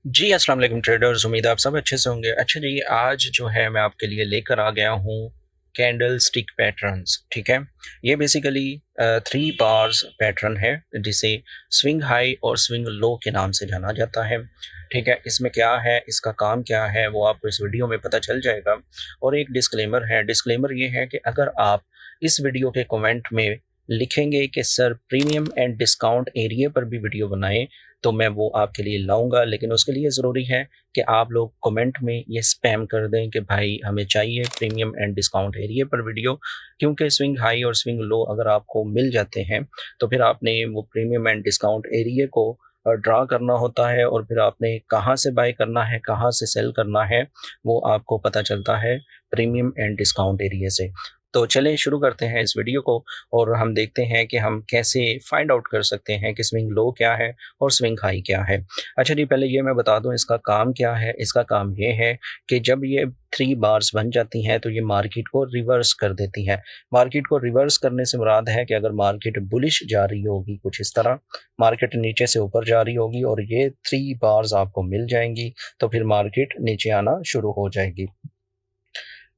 जी, अस्सलाम वालेकुम ट्रेडर्स। उम्मीद है आप सब अच्छे से होंगे। अच्छा जी, आज जो है मैं आपके लिए लेकर आ गया हूँ कैंडल स्टिक पैटर्न्स, ठीक है? ये बेसिकली 3 बार्स पैटर्न है जिसे स्विंग हाई और स्विंग लो के नाम से जाना जाता है, ठीक है? इसमें क्या है, इसका काम क्या है, वो आपको इस वीडियो में पता चल जाएगा। और एक डिस्क्लेमर है, डिस्क्लेमर ये है कि अगर आप इस वीडियो के कमेंट में लिखेंगे कि sir premium and discount area पर भी वीडियो बनाएँ, तो मैं वो आपके लिए लाऊँगा, लेकिन उसके लिए ज़रूरी है कि आप लोग कमेंट में ये स्पैम कर दें कि भाई हमें चाहिए प्रीमियम एंड डिस्काउंट एरिया पर वीडियो। क्योंकि स्विंग हाई और स्विंग लो अगर आपको मिल जाते हैं, तो फिर आपने वो प्रीमियम एंड डिस्काउंट एरिया को ड्रा करना होता है और फिर आपने कहाँ से बाय करना है, कहाँ से सेल करना है, वो आपको पता चलता है प्रीमियम एंड डिस्काउंट एरिया से। तो चलिए शुरू करते हैं इस वीडियो को और हम देखते हैं कि हम कैसे फाइंड आउट कर सकते हैं कि स्विंग लो क्या है और स्विंग हाई क्या है। अच्छा जी, पहले ये मैं बता दूँ इसका काम क्या है। इसका काम ये है कि जब ये 3 बार्स बन जाती हैं तो ये मार्केट को रिवर्स कर देती है। मार्केट को रिवर्स करने से मुराद है कि अगर मार्केट बुलिश जा रही होगी कुछ इस तरह, मार्केट नीचे से ऊपर जा रही होगी और ये 3 बार्स आपको मिल जाएँगी, तो फिर मार्केट नीचे आना शुरू हो जाएगी।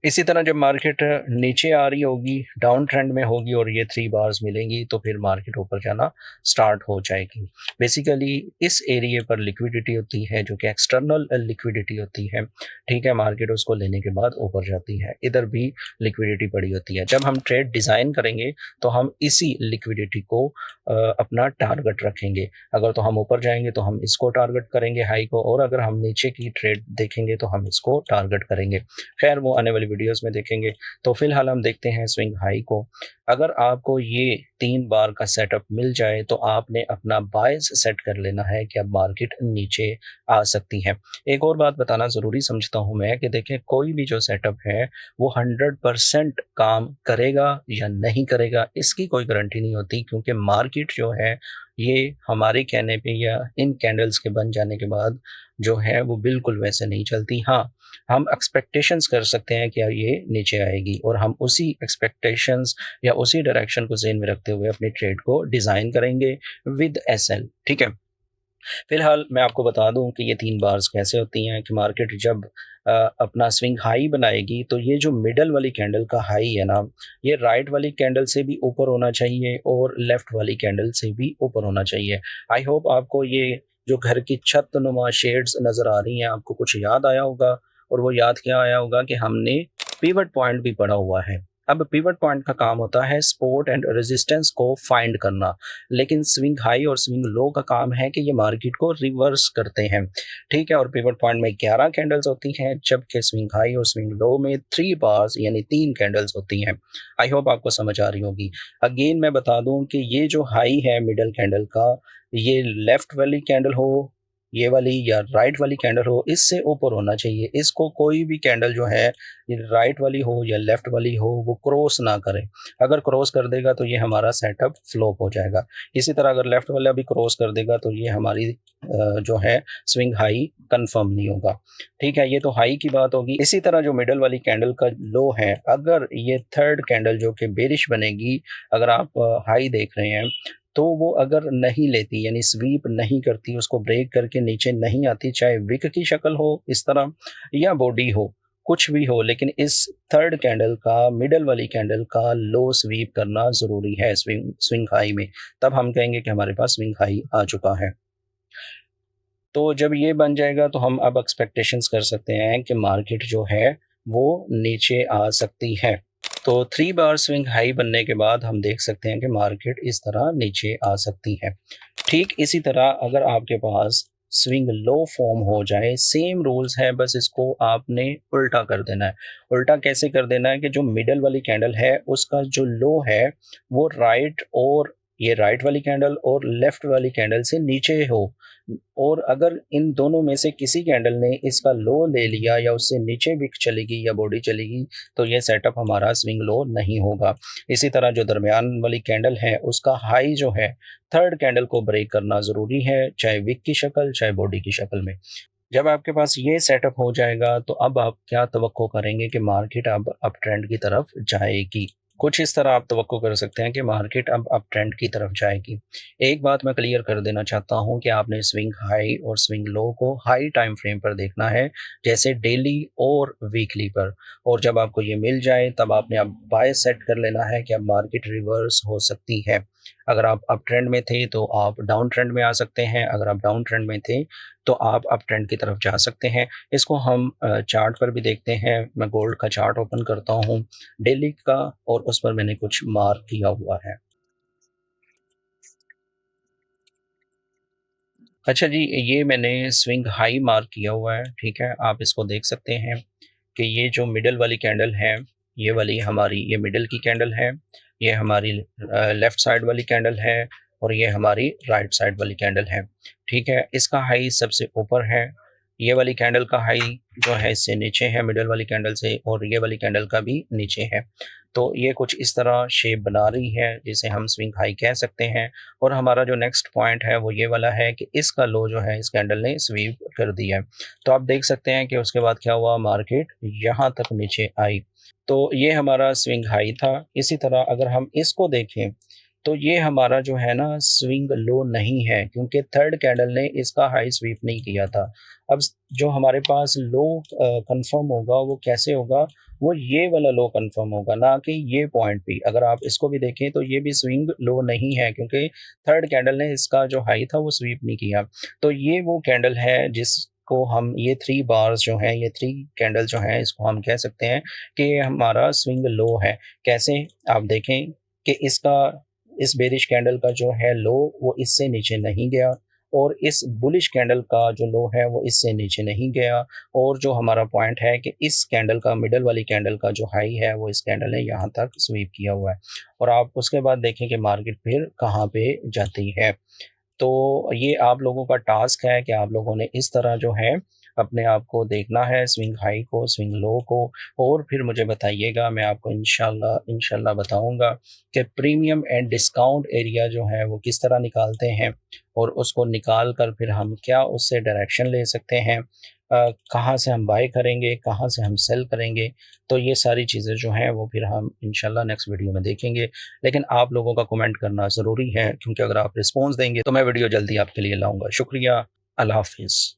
इसी तरह जब मार्केट नीचे आ रही होगी, डाउन ट्रेंड में होगी और ये 3 बार्स मिलेंगी, तो फिर मार्केट ऊपर जाना स्टार्ट हो जाएगी। बेसिकली इस एरिया पर लिक्विडिटी होती है जो कि एक्सटर्नल लिक्विडिटी होती है, ठीक है? मार्केट उसको लेने के बाद ऊपर जाती है। इधर भी लिक्विडिटी पड़ी होती है। जब हम ट्रेड डिज़ाइन करेंगे, तो हम इसी लिक्विडिटी को अपना टारगेट रखेंगे। अगर तो हम ऊपर जाएँगे तो हम इसको टारगेट करेंगे हाई को, और अगर हम नीचे की ट्रेड देखेंगे तो हम इसको टारगेट करेंगे। खैर वो आने वाली वीडियोस में देखेंगे। तो फिलहाल हम देखते हैं स्विंग हाई को। अगर आपको ये 3 बार का सेटअप मिल जाए तो आपने अपना बायस सेट कर लेना है कि अब मार्केट नीचे आ सकती है। एक और बात बताना ज़रूरी समझता हूँ मैं कि देखें, कोई भी जो सेटअप है वो 100% काम करेगा या नहीं करेगा इसकी कोई गारंटी नहीं होती, क्योंकि मार्केट जो है ये हमारे कहने पे या इन कैंडल्स के बन जाने के बाद जो है वो बिल्कुल वैसे नहीं चलती। हाँ, हम एक्सपेक्टेशंस कर सकते हैं कि ये नीचे आएगी और हम उसी एक्सपेक्टेशंस या उसी डायरेक्शन को ज़हन में रखते हुए अपनी ट्रेड को डिज़ाइन करेंगे विद एसएल, ठीक है? फिलहाल मैं आपको बता दूं कि ये 3 बार्स कैसे होती हैं कि मार्केट जब अपना स्विंग हाई बनाएगी, तो ये जो मिडल वाली कैंडल का हाई है ना, ये राइट वाली कैंडल से भी ऊपर होना चाहिए और लेफ्ट वाली कैंडल से भी ऊपर होना चाहिए। आई होप आपको ये जो घर की छत नुमा शेड्स नज़र आ रही हैं, आपको कुछ याद आया होगा। और वो याद क्या आया होगा कि हमने पिवट पॉइंट भी पढ़ा हुआ है। अब पिवट पॉइंट का काम होता है सपोर्ट एंड रेजिस्टेंस को फाइंड करना, लेकिन स्विंग हाई और स्विंग लो का काम है कि ये मार्केट को रिवर्स करते हैं, ठीक है? और पिवट पॉइंट में 11 कैंडल्स होती हैं, जबकि स्विंग हाई और स्विंग लो में 3 बार्स यानी 3 कैंडल्स होती हैं। आई होप आपको समझ आ रही होगी। अगेन मैं बता दूं कि ये जो हाई है मिडल कैंडल का, ये लेफ्ट वाली कैंडल हो, ये वाली या राइट वाली कैंडल हो, इससे ऊपर होना चाहिए। इसको कोई भी कैंडल जो है, ये राइट वाली हो या लेफ्ट वाली हो, वो क्रॉस ना करे। अगर क्रॉस कर देगा तो ये हमारा सेटअप फ्लॉप हो जाएगा। इसी तरह अगर लेफ्ट वाला भी क्रॉस कर देगा तो ये हमारी जो है स्विंग हाई कंफर्म नहीं होगा, ठीक है? ये तो हाई की बात होगी। इसी तरह जो मिडल वाली कैंडल का लो है, अगर ये थर्ड कैंडल जो कि बेरिश बनेगी, अगर आप हाई देख रहे हैं, तो वो अगर नहीं लेती यानी स्वीप नहीं करती, उसको ब्रेक करके नीचे नहीं आती, चाहे विक की शक्ल हो इस तरह या बॉडी हो, कुछ भी हो, लेकिन इस थर्ड कैंडल का, मिडल वाली कैंडल का लो स्वीप करना ज़रूरी है स्विंग स्विंग हाई में। तब हम कहेंगे कि हमारे पास स्विंग हाई आ चुका है। तो जब ये बन जाएगा तो हम अब एक्सपेक्टेशंस कर सकते हैं कि मार्केट जो है वो नीचे आ सकती है। तो 3 बार स्विंग हाई बनने के बाद हम देख सकते हैं कि मार्केट इस तरह नीचे आ सकती है। ठीक इसी तरह अगर आपके पास स्विंग लो फॉर्म हो जाए, सेम रूल्स है, बस इसको आपने उल्टा कर देना है। उल्टा कैसे कर देना है कि जो मिडल वाली कैंडल है उसका जो लो है वो राइट, और ये राइट वाली कैंडल और लेफ्ट वाली कैंडल से नीचे हो, और अगर इन दोनों में से किसी कैंडल ने इसका लो ले लिया या उससे नीचे विक चलेगी या बॉडी चलेगी, तो ये सेटअप हमारा स्विंग लो नहीं होगा। इसी तरह जो दरमियान वाली कैंडल है उसका हाई जो है थर्ड कैंडल को ब्रेक करना ज़रूरी है, चाहे विक की शक्ल चाहे बॉडी की शक्ल में। जब आपके पास ये सेटअप हो जाएगा तो अब आप क्या तवक्को करेंगे कि मार्केट अब अप ट्रेंड की तरफ जाएगी। कुछ इस तरह आप तवक्को कर सकते हैं कि मार्केट अब अप ट्रेंड की तरफ जाएगी। एक बात मैं क्लियर कर देना चाहता हूँ कि आपने स्विंग हाई और स्विंग लो को हाई टाइम फ्रेम पर देखना है, जैसे डेली और वीकली पर। और जब आपको ये मिल जाए तब आपने अब बाय सेट कर लेना है कि अब मार्केट रिवर्स हो सकती है। अगर आप अप ट्रेंड में थे तो आप डाउन ट्रेंड में आ सकते हैं, अगर आप डाउन ट्रेंड में थे तो आप अप ट्रेंड की तरफ जा सकते हैं। इसको हम चार्ट पर भी देखते हैं। मैं गोल्ड का चार्ट ओपन करता हूँ डेली का, और उस पर मैंने कुछ मार्क किया हुआ है। अच्छा जी, ये मैंने स्विंग हाई मार्क किया हुआ है, ठीक है? आप इसको देख सकते हैं कि ये जो मिडल वाली कैंडल है, ये वाली हमारी ये मिडल की कैंडल है, ये हमारी लेफ्ट साइड वाली कैंडल है और ये हमारी राइट साइड वाली कैंडल है, ठीक है? इसका हाई सबसे ऊपर है, ये वाली कैंडल का हाई जो है इससे नीचे है मिडल वाली कैंडल से, और ये वाली कैंडल का भी नीचे है। तो ये कुछ इस तरह शेप बना रही है जिसे हम स्विंग हाई कह सकते हैं। और हमारा जो नेक्स्ट पॉइंट है वो ये वाला है कि इसका लो जो है इस कैंडल ने स्वीप कर दिया है। तो आप देख सकते हैं कि उसके बाद क्या हुआ, मार्केट यहाँ तक नीचे आई। तो ये हमारा स्विंग हाई था। इसी तरह अगर हम इसको देखें तो ये हमारा जो है ना स्विंग लो नहीं है, क्योंकि थर्ड कैंडल ने इसका हाई स्वीप नहीं किया था। अब जो हमारे पास लो कंफर्म होगा वो कैसे होगा, वो ये वाला लो कंफर्म होगा, ना कि ये पॉइंट भी। अगर आप इसको भी देखें तो ये भी स्विंग लो नहीं है, क्योंकि थर्ड कैंडल ने इसका जो हाई था वो स्वीप नहीं किया। तो ये वो कैंडल है जिसको हम, ये 3 बार्स जो हैं, ये 3 कैंडल जो हैं, इसको हम कह सकते हैं कि ये हमारा स्विंग लो है। कैसे? आप देखें कि इसका, इस बेरिश कैंडल का जो है लो वो इससे नीचे नहीं गया, और इस बुलिश कैंडल का जो लो है वो इससे नीचे नहीं गया। और जो हमारा पॉइंट है कि इस कैंडल का, मिडल वाली कैंडल का जो हाई है वो इस कैंडल ने यहाँ तक स्वीप किया हुआ है। और आप उसके बाद देखें कि मार्केट फिर कहाँ पे जाती है। तो ये आप लोगों का टास्क है कि आप लोगों ने इस तरह जो है अपने आप को देखना है, स्विंग हाई को, स्विंग लो को, और फिर मुझे बताइएगा। मैं आपको इंशाल्लाह इंशाल्लाह बताऊंगा कि प्रीमियम एंड डिस्काउंट एरिया जो है वो किस तरह निकालते हैं, और उसको निकाल कर फिर हम क्या उससे डायरेक्शन ले सकते हैं, कहाँ से हम बाय करेंगे, कहाँ से हम सेल करेंगे। तो ये सारी चीज़ें जो हैं वो फिर हम इंशाल्लाह नेक्स्ट वीडियो में देखेंगे। लेकिन आप लोगों का कमेंट करना ज़रूरी है, क्योंकि अगर आप रिस्पॉन्स देंगे तो मैं वीडियो जल्दी आपके लिए लाऊँगा। शुक्रिया, अल्लाह हाफ़िज़।